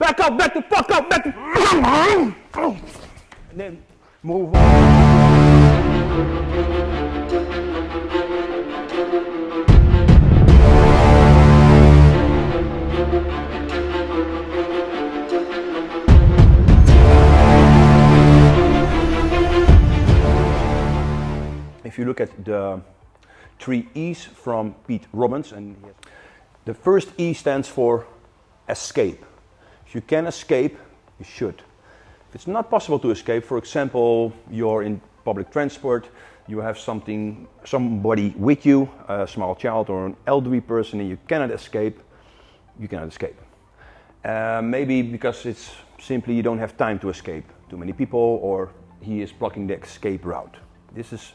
back out, back to fuck out, back to and then move on. If you look at the 3 E's from Pete Robbins, and the first E stands for escape. If you can escape, you should. If it's not possible to escape, for example, you're in public transport, you have somebody with you, a small child or an elderly person, and you cannot escape, you cannot escape. Maybe because it's simply you don't have time to escape. Too many people, or he is blocking the escape route. This is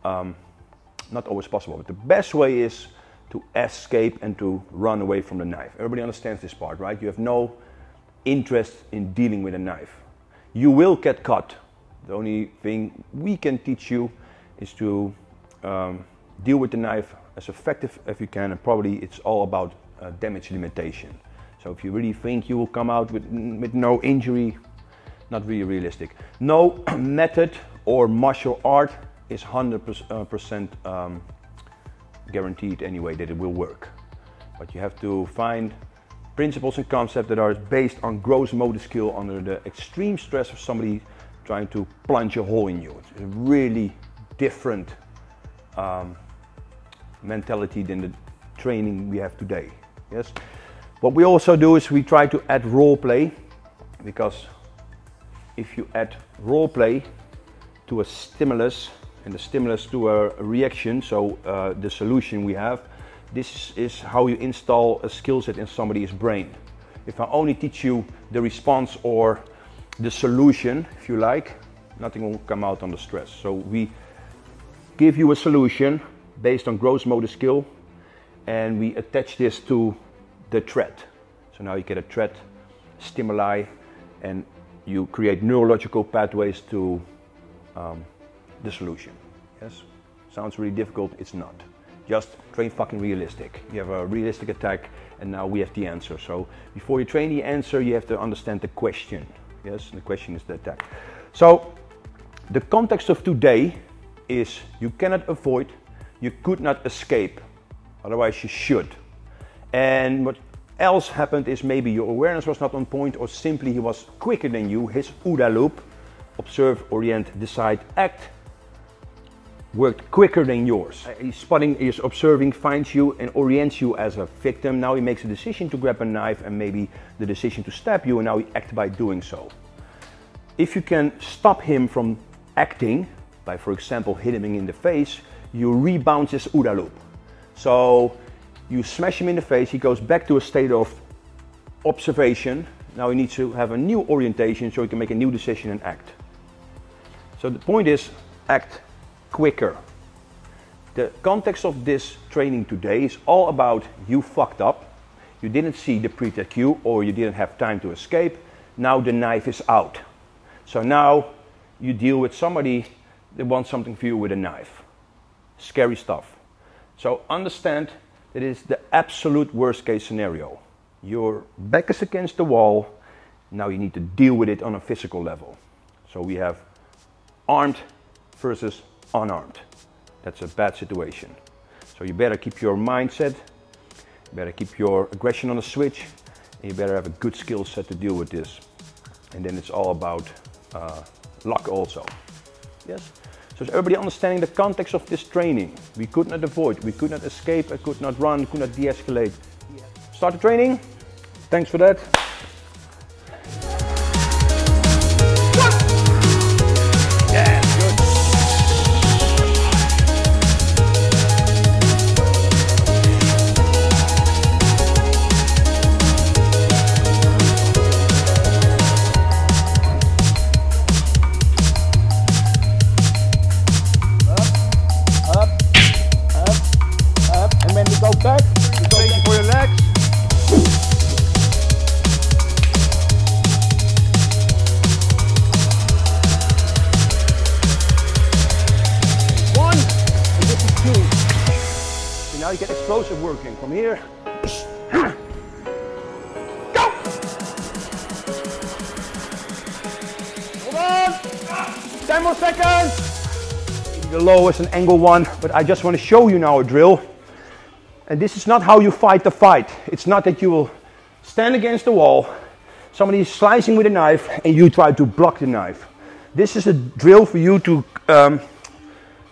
not always possible, but the best way is to escape and to run away from the knife. Everybody understands this part, right? You have no interest in dealing with a knife. You will get caught. The only thing we can teach you is to deal with the knife as effective as you can, and probably it's all about damage limitation. So if you really think you will come out with no injury, not really realistic. No method or martial art is 100% guaranteed anyway that it will work. But you have to find principles and concepts that are based on gross motor skill under the extreme stress of somebody trying to plunge a hole in you. It's a really different mentality than the training we have today. Yes. What we also do is we try to add role play, because if you add role play to a stimulus, and the stimulus to a reaction, so the solution we have, this is how you install a skill set in somebody's brain. If I only teach you the response or the solution, if you like, nothing will come out on the stress. So we give you a solution based on gross motor skill, and we attach this to the threat. So now you get a threat, stimuli, and you create neurological pathways to the solution. Yes, sounds really difficult, it's not. Just train fucking realistic. You have a realistic attack, and now we have the answer. So before you train the answer, you have to understand the question. Yes, the question is the attack. So the context of today is you cannot avoid, you could not escape, otherwise you should. And what else happened is maybe your awareness was not on point, or simply he was quicker than you. His OODA loop, observe, orient, decide, act, worked quicker than yours. He's spotting, he's observing, finds you and orients you as a victim. Now he makes a decision to grab a knife, and maybe the decision to stab you, and now he acts by doing so. If you can stop him from acting, by for example hitting him in the face, you rebound his OODA loop. So you smash him in the face, he goes back to a state of observation. Now he needs to have a new orientation so he can make a new decision and act. So the point is, act quicker. The context of this training today is all about you fucked up, you didn't see the pre-tech cue, or you didn't have time to escape. Now the knife is out. So now you deal with somebody that wants something for you with a knife. Scary stuff. So understand that it is the absolute worst case scenario. Your back is against the wall, now you need to deal with it on a physical level. So we have armed versus unarmed. That's a bad situation. So you better keep your mindset, you better keep your aggression on the switch, and you better have a good skill set to deal with this. And then it's all about luck also. Yes? So is everybody understanding the context of this training? We could not avoid, we could not escape, I could not run, could not de-escalate. Start the training. Thanks for that. Now you get explosive working from here. Go! 10 more seconds. The low is an angle 1, but I just want to show you now a drill. And this is not how you fight the fight. It's not that you will stand against the wall, somebody is slicing with a knife, and you try to block the knife. This is a drill for you to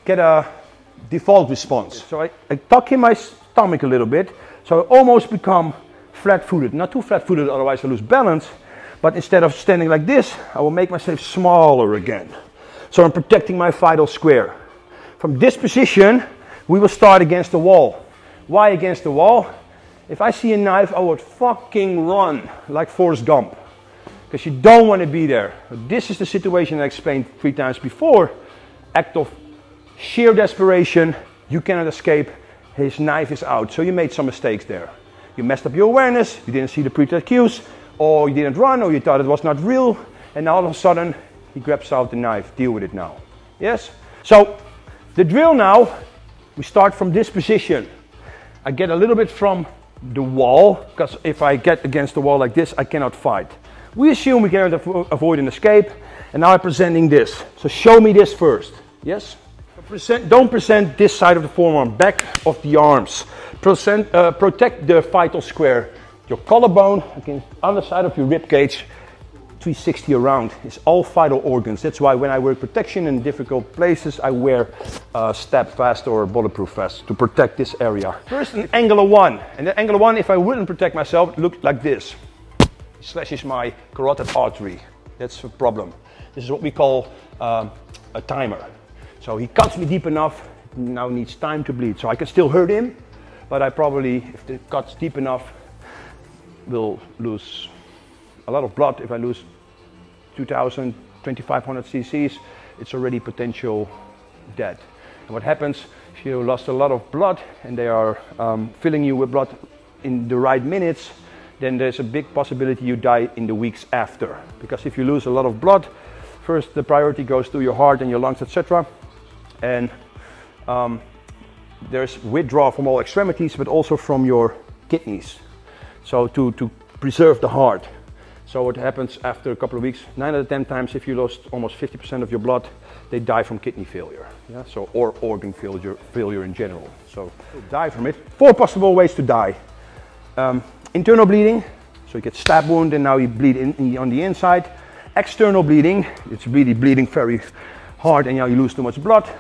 get a default response. So I tuck in my stomach a little bit, so I almost become flat-footed. Not too flat-footed, otherwise I lose balance. But instead of standing like this, I will make myself smaller again. So I'm protecting my vital square. From this position, we will start against the wall. Why against the wall? If I see a knife, I would fucking run like Forrest Gump. Because you don't want to be there. This is the situation I explained 3 times before. Act of sheer desperation, you cannot escape, his knife is out. So you made some mistakes there. You messed up your awareness, you didn't see the pre-threat cues, or you didn't run, or you thought it was not real, and now all of a sudden, he grabs out the knife. Deal with it now. Yes? So, the drill now, we start from this position. I get a little bit from the wall, because if I get against the wall like this, I cannot fight. We assume we can avoid an escape, and now I'm presenting this. So show me this first. Yes? Don't present this side of the forearm, back of the arms. Protect the vital square. Your collarbone against the other side of your rib cage, 360 around. It's all vital organs. That's why when I wear protection in difficult places, I wear stab vest or bulletproof vest to protect this area. First, an angular 1. And the angular 1, if I wouldn't protect myself, it looked like this. It slashes my carotid artery. That's a problem. This is what we call a timer. So he cuts me deep enough, now needs time to bleed. So I can still hurt him, but I probably, if the cut's deep enough, will lose a lot of blood. If I lose 2,000, 2,500 cc's, it's already potential dead. And what happens if you lost a lot of blood and they are filling you with blood in the right minutes, then there's a big possibility you die in the weeks after. Because if you lose a lot of blood, first the priority goes to your heart and your lungs, etc. And there's withdrawal from all extremities, but also from your kidneys. So to preserve the heart. So what happens after a couple of weeks, 9 out of 10 times, if you lost almost 50% of your blood, they die from kidney failure. Yeah? So, or organ failure in general. So die from it. 4 possible ways to die. Internal bleeding, so you get stab wound and now you bleed on the inside. External bleeding, it's really bleeding very hard and now you lose too much blood.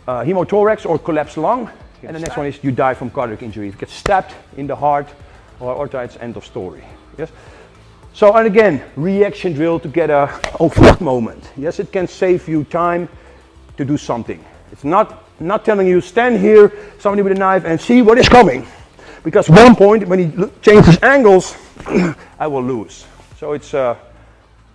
Hemothorax or collapsed lung. And the next one is you die from cardiac injury. You get stabbed in the heart or aorta, end of story. Yes. So, and again, reaction drill to get a oh fuck moment. Yes, it can save you time to do something. It's not telling you stand here, somebody with a knife and see what is coming. Because one point when he changes angles, I will lose. So it's a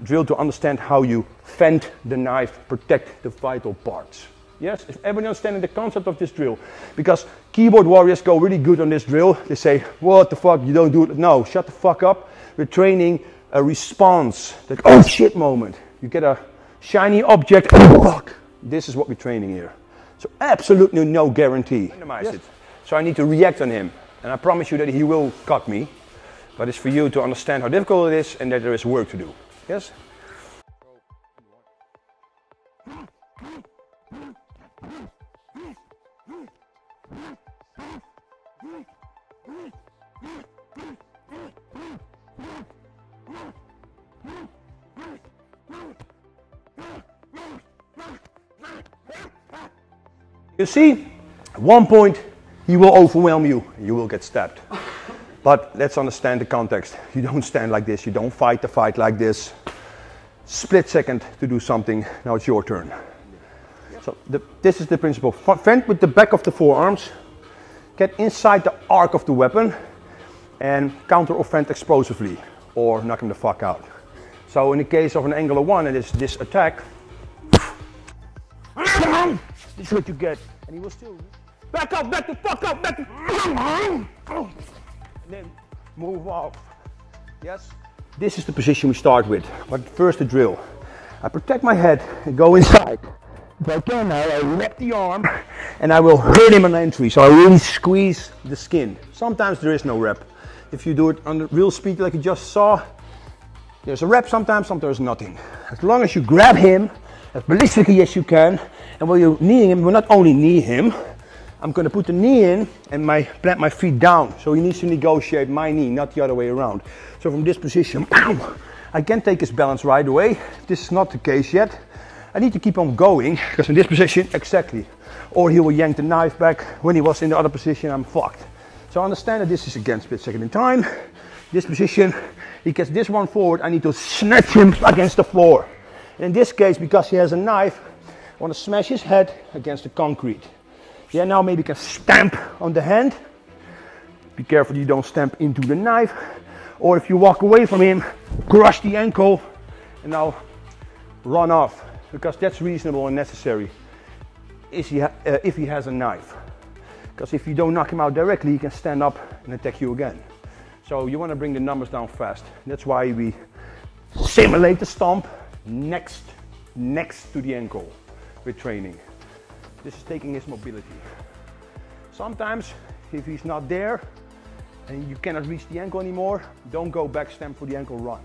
drill to understand how you fend the knife, protect the vital parts. Yes, is everybody understanding the concept of this drill? Because keyboard warriors go really good on this drill. They say, what the fuck, you don't do it. No, shut the fuck up. We're training a response, that oh shit moment. You get a shiny object, oh fuck. This is what we're training here. So absolutely no guarantee. Minimize it. So I need to react on him. And I promise you that he will cut me. But it's for you to understand how difficult it is and that there is work to do. Yes? You see, at one point he will overwhelm you and you will get stabbed. But let's understand the context. You don't stand like this, you don't fight the fight like this. Split second to do something, now it's your turn. So this is the principle. Fend with the back of the forearms, get inside the arc of the weapon and counter or fend explosively or knock him the fuck out. So in the case of an angular 1 and it's this attack, this is what you get. And he will still back up, back the fuck up, back the and then move off. Yes? This is the position we start with. But first the drill. I protect my head and go inside. If I can now, I wrap the arm and I will hurt him on entry. So I really squeeze the skin. Sometimes there is no rep. If you do it under real speed like you just saw, there's a rep sometimes there's nothing. As long as you grab him as ballistically as you can. And while you're kneeing him, we'll not only knee him, I'm going to put the knee in and plant my feet down. So he needs to negotiate my knee, not the other way around. So from this position, I can take his balance right away. This is not the case yet. I need to keep on going, because in this position, exactly. Or he will yank the knife back. When he was in the other position, I'm fucked. So understand that this is again split second in time. This position, he gets this one forward, I need to snatch him against the floor. And in this case, because he has a knife, I want to smash his head against the concrete. Yeah, now maybe you can stamp on the hand. Be careful you don't stamp into the knife. Or if you walk away from him, crush the ankle and now run off, because that's reasonable and necessary if he has a knife. Because if you don't knock him out directly, he can stand up and attack you again. So you want to bring the numbers down fast. That's why we simulate the stomp next to the ankle with training. This is taking his mobility. Sometimes, if he's not there and you cannot reach the ankle anymore, don't go back, stamp for the ankle, run.